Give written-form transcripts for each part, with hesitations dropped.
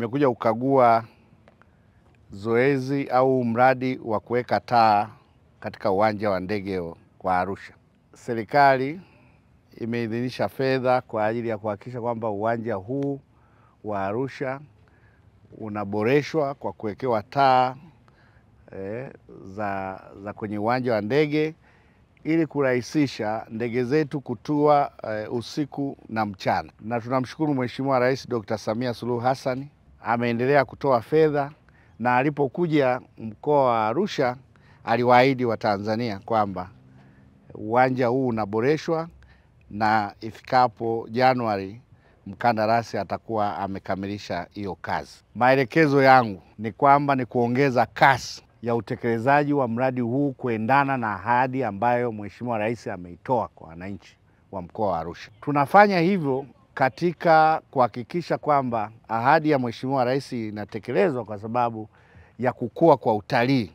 Nimekuja kukagua zoezi au mradi wa kuweka taa katika uwanja wa ndege wa Arusha. Serikali imeidhinisha fedha kwa ajili ya kuhakikisha kwamba uwanja huu wa Arusha unaboreshwa kwa kuwekewa taa za kwenye uwanja wa ndege ili kurahisisha ndege zetu kutua usiku na mchana. Na tunamshukuru Mheshimiwa Rais Dr. Samia Suluhu Hassan, ameendelea kutoa fedha, na alipokuja mkoa wa Arusha aliwaahidi Watanzania kwamba uwanja huu unaboreshwa na ifikapo Januari mkandarasi atakuwa amekamilisha hiyo kazi. Maelekezo yangu ni kwamba ni kuongeza kasi ya utekelezaji wa mradi huu kuendana na ahadi ambayo Mheshimiwa Rais ameitoa kwa wananchi wa mkoa wa Arusha. Tunafanya hivyo katika kuhakikisha kwamba ahadi ya Mheshimiwa Rais inatekelezwa kwa sababu ya kukua kwa utalii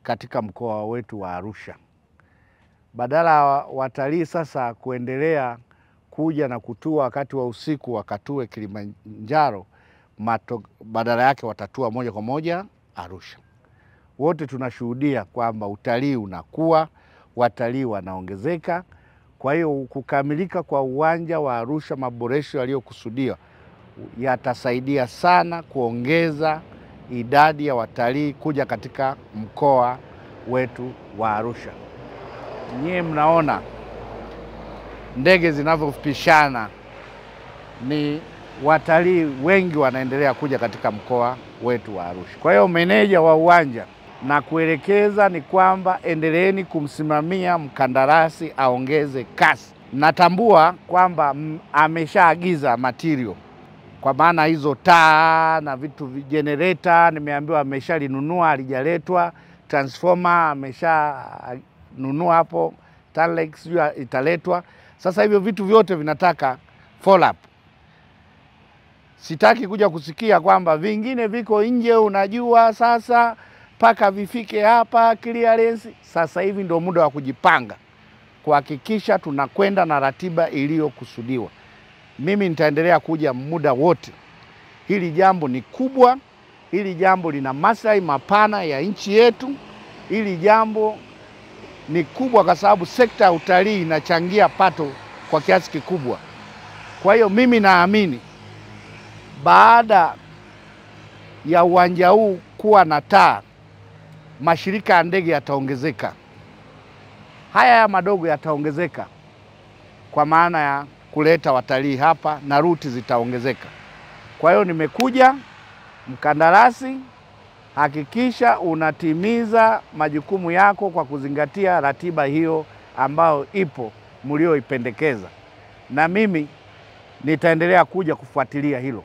katika mkoa wetu wa Arusha. Badala watalii sasa kuendelea kuja na kutua wakati wa usiku wakatue Kilimanjaro, badala yake watatua moja kwa moja Arusha. Wote tunashuhudia kwamba utalii unakuwa, watalii wanaongezeka. Kwa hiyo kukamilika kwa uwanja wa Arusha, maboresho yaliyokusudiwa yatasaidia sana kuongeza idadi ya watalii kuja katika mkoa wetu wa Arusha. Nyie mnaona ndege zinavyopishana, ni watalii wengi wanaendelea kuja katika mkoa wetu wa Arusha. Kwa hiyo meneja wa uwanja na kuelekeza ni kwamba endeleeni kumsimamia mkandarasi aongeze kasi. Natambua kwamba ameshaagiza material, kwa maana hizo taa na vitu generator nimeambiwa ameshalinunua, halijaletwa. Transformer ameshanunua hapo, Tanlex italetwa. Sasa hivyo vitu vyote vinataka follow up. Sitaki kuja kusikia kwamba vingine viko nje, unajua sasa paka vifike hapa clearance. Sasa hivi ndio muda wa kujipanga kuhakikisha tunakwenda na ratiba iliyokusudiwa. Mimi nitaendelea kuja muda wote. Hili jambo ni kubwa, hili jambo lina maslahi mapana ya nchi yetu. Hili jambo ni kubwa kwa sababu sekta ya utalii inachangia pato kwa kiasi kikubwa. Kwa hiyo mimi naamini baada ya uwanja huu kuwa na taa, mashirika ya ndege yataongezeka. Haya madogo yataongezeka kwa maana ya kuleta watalii hapa na ruti zitaongezeka. Kwa hiyo nimekuja, mkandarasi, hakikisha unatimiza majukumu yako kwa kuzingatia ratiba hiyo ambayo ipo mlioipendekeza, na mimi nitaendelea kuja kufuatilia hilo.